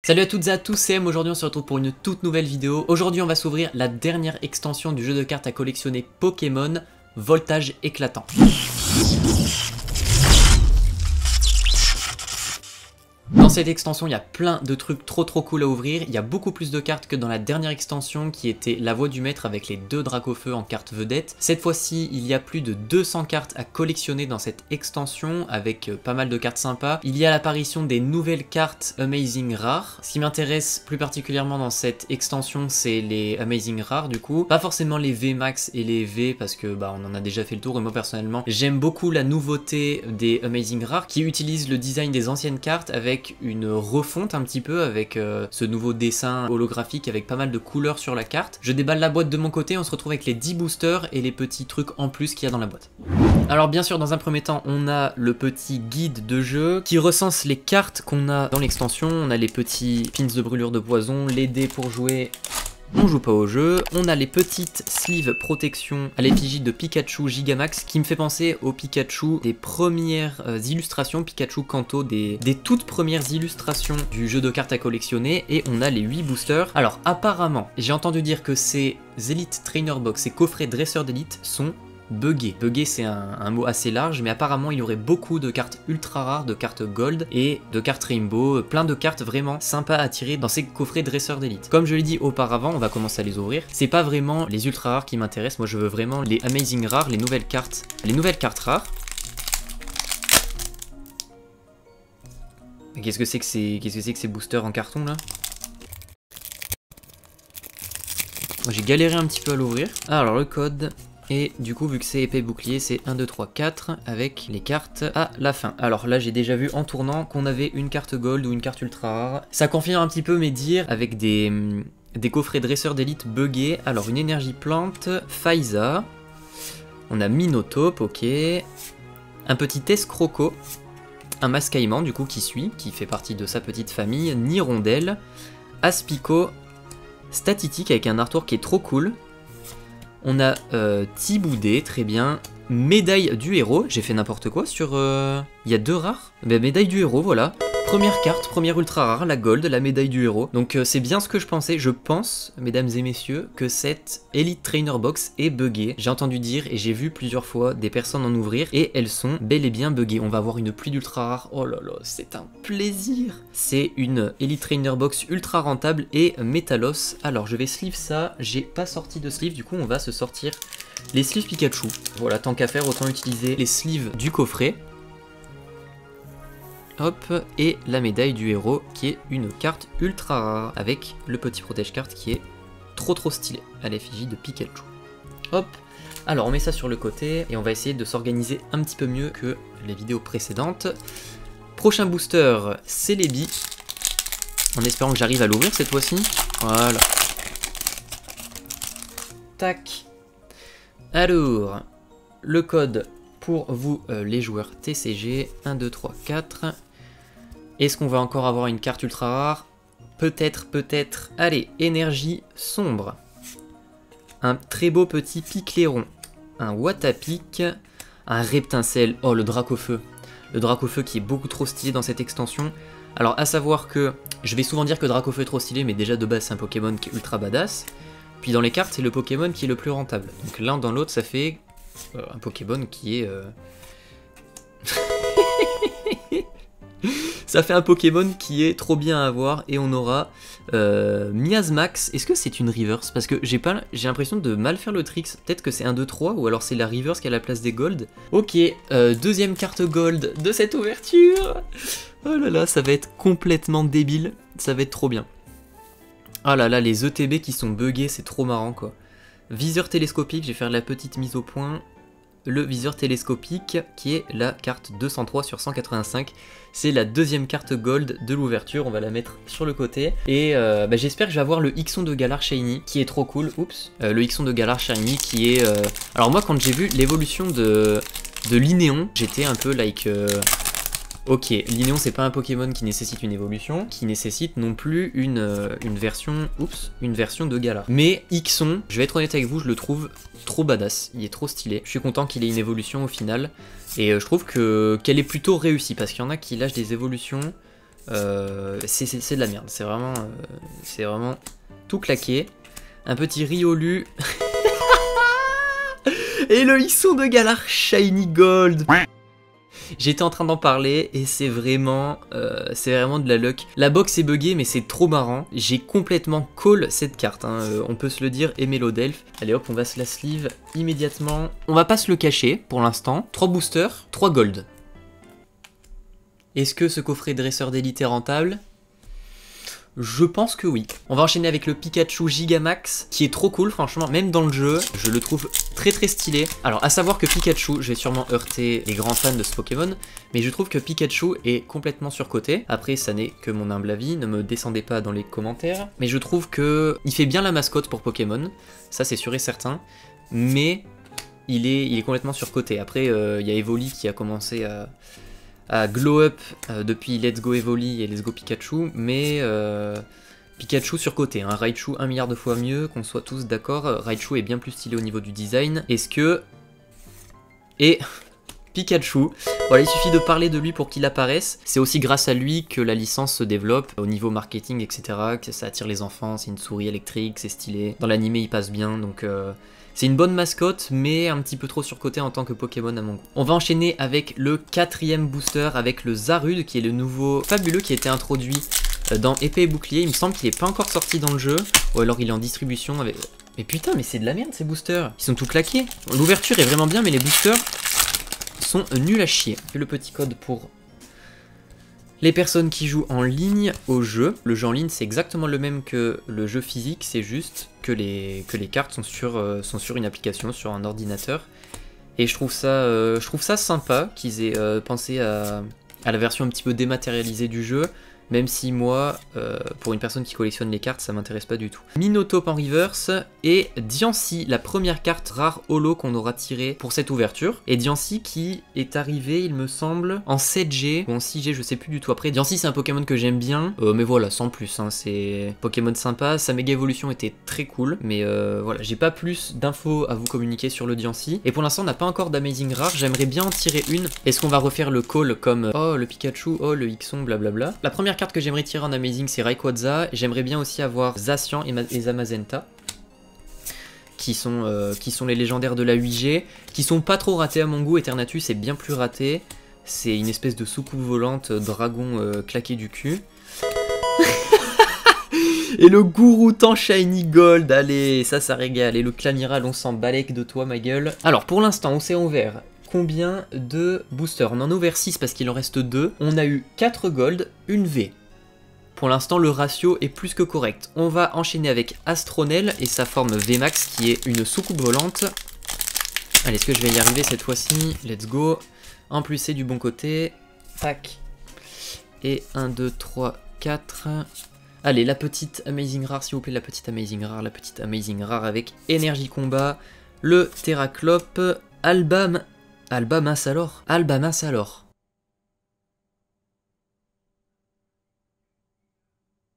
Salut à toutes et à tous, c'est M. Aujourd'hui on se retrouve pour une toute nouvelle vidéo. Aujourd'hui on va s'ouvrir la dernière extension du jeu de cartes à collectionner Pokémon, Voltage éclatant. Dans cette extension, il y a plein de trucs trop cool à ouvrir. Il y a beaucoup plus de cartes que dans la dernière extension qui était la voix du maître avec les 2 Dracofeu en carte vedette. Cette fois-ci, il y a plus de 200 cartes à collectionner dans cette extension avec pas mal de cartes sympas. Il y a l'apparition des nouvelles cartes Amazing Rares. Ce qui m'intéresse plus particulièrement dans cette extension, c'est les Amazing Rares du coup. Pas forcément les V Max et les V parce que on en a déjà fait le tour et moi personnellement, j'aime beaucoup la nouveauté des Amazing Rares qui utilisent le design des anciennes cartes avec une refonte un petit peu avec ce nouveau dessin holographique avec pas mal de couleurs sur la carte. Je déballe la boîte de mon côté, on se retrouve avec les 10 boosters et les petits trucs en plus qu'il y a dans la boîte. Alors bien sûr dans un premier temps on a le petit guide de jeu qui recense les cartes qu'on a dans l'extension. On a les petits pins de brûlure de poison, les dés pour jouer. On joue pas au jeu, on a les petites sleeves protection à l'effigie de Pikachu Gigamax qui me fait penser au Pikachu des premières illustrations, Pikachu Kanto, des toutes premières illustrations du jeu de cartes à collectionner. Et on a les 8 boosters. Alors apparemment, j'ai entendu dire que ces Elite Trainer Box, ces coffrets dresseurs d'élite sont buggé. Buggé c'est un mot assez large, mais apparemment il y aurait beaucoup de cartes ultra rares, de cartes gold et de cartes rainbow, plein de cartes vraiment sympas à tirer dans ces coffrets dresseurs d'élite. Comme je l'ai dit auparavant, on va commencer à les ouvrir. C'est pas vraiment les ultra rares qui m'intéressent, moi je veux vraiment les amazing rares, les nouvelles cartes rares. Qu'est-ce que c'est que ces boosters en carton là? Moi j'ai galéré un petit peu à l'ouvrir. Alors le code. Et du coup, vu que c'est épée bouclier, c'est 1, 2, 3, 4 avec les cartes à la fin. Alors là, j'ai déjà vu en tournant qu'on avait une carte gold ou une carte ultra rare. Ça confirme un petit peu mes dires avec des coffrets dresseurs d'élite buggés. Alors, une énergie plante, Faiza. On a Minotape, ok. Un petit Escroco. Un Mascaïman, du coup, qui suit, qui fait partie de sa petite famille. Nirondelle. Aspico. Statitique avec un artwork qui est trop cool. On a Thiboudé, très bien. Médaille du héros, j'ai fait n'importe quoi sur... Il y a 2 rares. Médaille du héros, voilà. Première carte, première ultra rare, la gold, la médaille du héros. Donc c'est bien ce que je pensais. Je pense, mesdames et messieurs, que cette Elite Trainer Box est buggée. J'ai entendu dire et j'ai vu plusieurs fois des personnes en ouvrir et elles sont bel et bien buggées. On va avoir une pluie d'ultra rares. Oh là là, c'est un plaisir. C'est une Elite Trainer Box ultra rentable et métallos. Alors je vais sleeve ça. J'ai pas sorti de sleeve, du coup on va se sortir les sleeves Pikachu. Voilà, tant qu'à faire, autant utiliser les sleeves du coffret. Hop, et la médaille du héros qui est une carte ultra rare avec le petit protège-carte qui est trop stylé à l'effigie de Pikachu. Hop, alors on met ça sur le côté et on va essayer de s'organiser un petit peu mieux que les vidéos précédentes. Prochain booster, c'est Celebi, en espérant que j'arrive à l'ouvrir cette fois-ci. Voilà. Tac. Alors, le code pour vous les joueurs TCG, 1, 2, 3, 4. Est-ce qu'on va encore avoir une carte ultra rare? Peut-être. Allez, énergie sombre. Un très beau petit Picléron. Un Watapic. Un Reptincelle. Oh, le Dracofeu. Le Dracofeu qui est beaucoup trop stylé dans cette extension. Alors, à savoir que je vais souvent dire que Dracofeu est trop stylé, mais déjà de base, c'est un Pokémon qui est ultra badass. Puis dans les cartes, c'est le Pokémon qui est le plus rentable. Donc l'un dans l'autre, ça fait un Pokémon qui est... Ça fait un Pokémon qui est trop bien à avoir. Et on aura Miasmax. Est-ce que c'est une reverse? Parce que j'ai l'impression de mal faire le trick. Peut-être que c'est 1, 2, 3 ou alors c'est la reverse qui a la place des gold. Ok, deuxième carte gold de cette ouverture. Oh là là, ça va être complètement débile. Ça va être trop bien. Ah là là, les ETB qui sont buggés, c'est trop marrant quoi. Viseur télescopique, je vais faire la petite mise au point. Le viseur télescopique qui est la carte 203 sur 185. C'est la deuxième carte gold de l'ouverture, on va la mettre sur le côté. Et j'espère que je vais avoir le Ixon de Galar Shiny qui est trop cool. Oups, le Ixon de Galar Shiny qui est... Alors moi quand j'ai vu l'évolution de Linéon, j'étais un peu like... Ok, Linéon c'est pas un Pokémon qui nécessite une évolution, qui nécessite non plus une version de Galar. Mais Ixon, je vais être honnête avec vous, je le trouve trop badass, il est trop stylé. Je suis content qu'il ait une évolution au final, et je trouve qu'elle est plutôt réussie, parce qu'il y en a qui lâchent des évolutions c'est de la merde. C'est vraiment tout claqué. Un petit Riolu. Et le Hérisson de Galar Shiny Gold. J'étais en train d'en parler et c'est vraiment de la luck. La box est buggée mais c'est trop marrant. J'ai complètement call cette carte, hein. On peut se le dire, et Mélodelph. Allez hop, on va se la sleeve immédiatement. On va pas se le cacher pour l'instant. 3 boosters, 3 gold. Est-ce que ce coffret dresseur d'élite est rentable ? Je pense que oui. On va enchaîner avec le Pikachu Gigamax, qui est trop cool, franchement, même dans le jeu, je le trouve très très stylé. Alors, à savoir que Pikachu, je vais sûrement heurter les grands fans de ce Pokémon, mais je trouve que Pikachu est complètement surcoté. Après, ça n'est que mon humble avis, ne me descendez pas dans les commentaires. Mais je trouve que il fait bien la mascotte pour Pokémon, ça c'est sûr et certain, mais il est complètement surcoté. Après, il y a Evoli qui a commencé à glow up depuis Let's Go Evoli et Let's Go Pikachu, mais Pikachu surcoté, hein. Raichu 1 milliard de fois mieux, qu'on soit tous d'accord. Raichu est bien plus stylé au niveau du design. Est-ce que... Et... Pikachu, voilà, il suffit de parler de lui pour qu'il apparaisse. C'est aussi grâce à lui que la licence se développe au niveau marketing, etc. Que ça attire les enfants, c'est une souris électrique, c'est stylé. Dans l'anime, il passe bien, donc... C'est une bonne mascotte, mais un petit peu trop surcoté en tant que Pokémon à mon goût. On va enchaîner avec le 4e booster, avec le Zarude, qui est le nouveau fabuleux qui a été introduit dans Épée et Bouclier. Il me semble qu'il n'est pas encore sorti dans le jeu, ou alors il est en distribution avec... Mais putain, mais c'est de la merde ces boosters. Ils sont tout claqués. L'ouverture est vraiment bien, mais les boosters sont nuls à chier. Et le petit code pour les personnes qui jouent en ligne au jeu. Le jeu en ligne, c'est exactement le même que le jeu physique, c'est juste que les cartes sont sur une application, sur un ordinateur. Et je trouve ça sympa qu'ils aient pensé à la version un petit peu dématérialisée du jeu, même si moi, pour une personne qui collectionne les cartes, ça m'intéresse pas du tout. Minotaur en reverse et Diancie, la première carte rare holo qu'on aura tirée pour cette ouverture. Et Diancie qui est arrivé, il me semble, en 7G ou en 6G, je sais plus du tout. Après, Diancie c'est un Pokémon que j'aime bien, mais voilà, sans plus, hein, c'est Pokémon sympa. Sa méga évolution était très cool, mais voilà, j'ai pas plus d'infos à vous communiquer sur le Diancie. Et pour l'instant, on n'a pas encore d'Amazing Rare, j'aimerais bien en tirer une. Est-ce qu'on va refaire le call comme oh le Pikachu, oh le Hixon, blablabla. La première carte que j'aimerais tirer en Amazing, c'est Rayquaza. J'aimerais bien aussi avoir Zacian et Zamazenta, qui sont les légendaires de la 8G, qui sont pas trop ratés à mon goût. Eternatus est bien plus raté. C'est une espèce de soucoupe volante, dragon claqué du cul. Et le Gouroutan Shiny Gold, allez, ça régale. Et le Clamiral, on s'en balèque de toi, ma gueule. Alors, pour l'instant, on s'est ouvert combien de boosters? On en a ouvert 6 parce qu'il en reste 2. On a eu 4 gold, une V. Pour l'instant, le ratio est plus que correct. On va enchaîner avec Astronel et sa forme VMAX qui est une soucoupe volante. Allez, est-ce que je vais y arriver cette fois-ci? Let's go. En plus, c'est du bon côté. Tac. Et 1, 2, 3, 4. Allez, la petite Amazing Rare, s'il vous plaît, la petite Amazing Rare avec Énergie Combat, le Terraclope, Alba mince alors.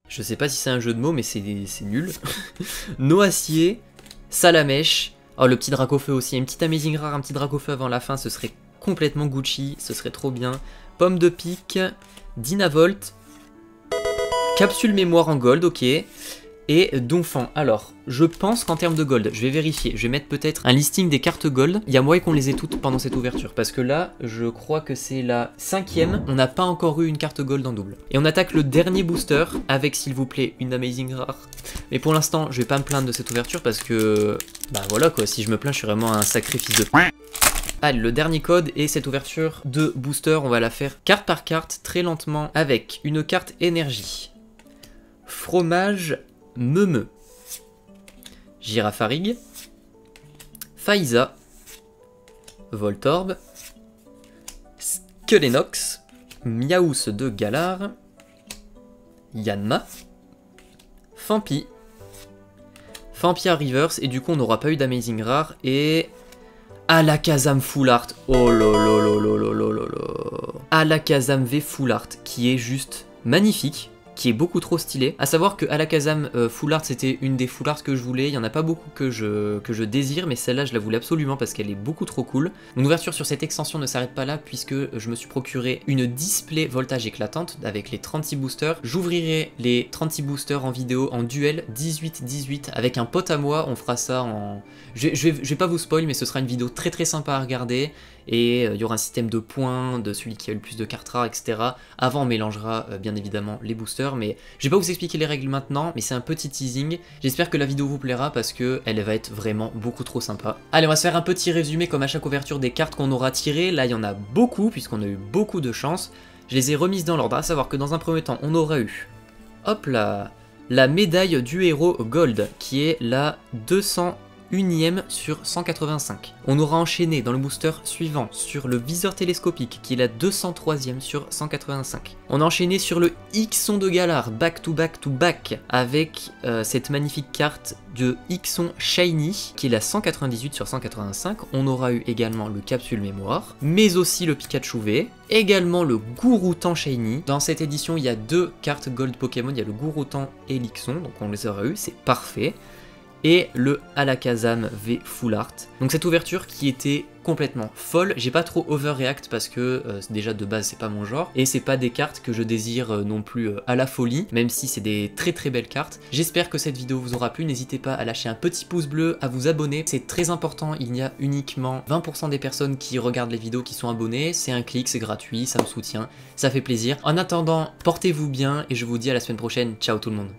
Je sais pas si c'est un jeu de mots, mais c'est nul. Noacier, Salamèche. Oh, le petit Dracofeu aussi. Une petite Amazing Rare, un petit Dracofeu avant la fin, ce serait complètement Gucci. Ce serait trop bien. Pomme de pique, Dynavolt, Capsule mémoire en gold, ok. Et Donphan. Alors, je pense qu'en termes de gold, je vais vérifier. Je vais mettre peut-être un listing des cartes gold. Il y a moyen qu'on les ait toutes pendant cette ouverture. Parce que là, je crois que c'est la 5e. On n'a pas encore eu une carte gold en double. Et on attaque le dernier booster avec, s'il vous plaît, une Amazing Rare. Mais pour l'instant, je vais pas me plaindre de cette ouverture parce que... Bah voilà quoi, si je me plains, je suis vraiment un sacré fils de... Allez, le dernier code et cette ouverture de booster, on va la faire carte par carte, très lentement, avec une carte énergie. Fromage Meumeu, Girafarig, Faiza, Voltorb, Skelenox, Miaous de Galar, Yanma, Fampi, Fampia Reverse, et du coup on n'aura pas eu d'Amazing Rare, et Alakazam Full Art, oh lolololololololo, Alakazam V Full Art, qui est juste magnifique. qui est beaucoup trop stylé. À savoir que Alakazam Full Art c'était une des Full Art que je voulais, il y en a pas beaucoup que je désire, mais celle-là je la voulais absolument parce qu'elle est beaucoup trop cool. Mon ouverture sur cette extension ne s'arrête pas là puisque je me suis procuré une display voltage éclatante avec les 36 boosters. J'ouvrirai les 36 boosters en vidéo en duel 18-18 avec un pote à moi, on fera ça en... Je vais pas vous spoil, mais ce sera une vidéo très très sympa à regarder. Et il y aura un système de points, de celui qui a le plus de cartes rares, etc. Avant on mélangera bien évidemment les boosters, mais je vais pas vous expliquer les règles maintenant, mais c'est un petit teasing. J'espère que la vidéo vous plaira parce que elle va être vraiment beaucoup trop sympa. Allez, on va se faire un petit résumé comme à chaque ouverture des cartes qu'on aura tirées. Là il y en a beaucoup puisqu'on a eu beaucoup de chance. Je les ai remises dans l'ordre, à savoir que dans un premier temps on aura eu, hop là, la médaille du héros Gold qui est la 201ème sur 185. On aura enchaîné dans le booster suivant sur le viseur télescopique qui est la 203ème sur 185. On a enchaîné sur le Ixon de Galar back to back to back avec cette magnifique carte de Ixon Shiny qui est la 198 sur 185. On aura eu également le Capsule Mémoire, mais aussi le Pikachu V, également le Gouroutan Shiny. Dans cette édition il y a deux cartes Gold Pokémon, il y a le Gouroutan et l'Ixon, donc on les aura eu, c'est parfait. Et le Alakazam V Full Art. Donc cette ouverture qui était complètement folle, j'ai pas trop overreact parce que déjà de base c'est pas mon genre, et c'est pas des cartes que je désire non plus à la folie, même si c'est des très très belles cartes. J'espère que cette vidéo vous aura plu, n'hésitez pas à lâcher un petit pouce bleu, à vous abonner, c'est très important, il y a uniquement 20% des personnes qui regardent les vidéos qui sont abonnées, c'est un clic, c'est gratuit, ça me soutient, ça fait plaisir. En attendant, portez-vous bien et je vous dis à la semaine prochaine, ciao tout le monde.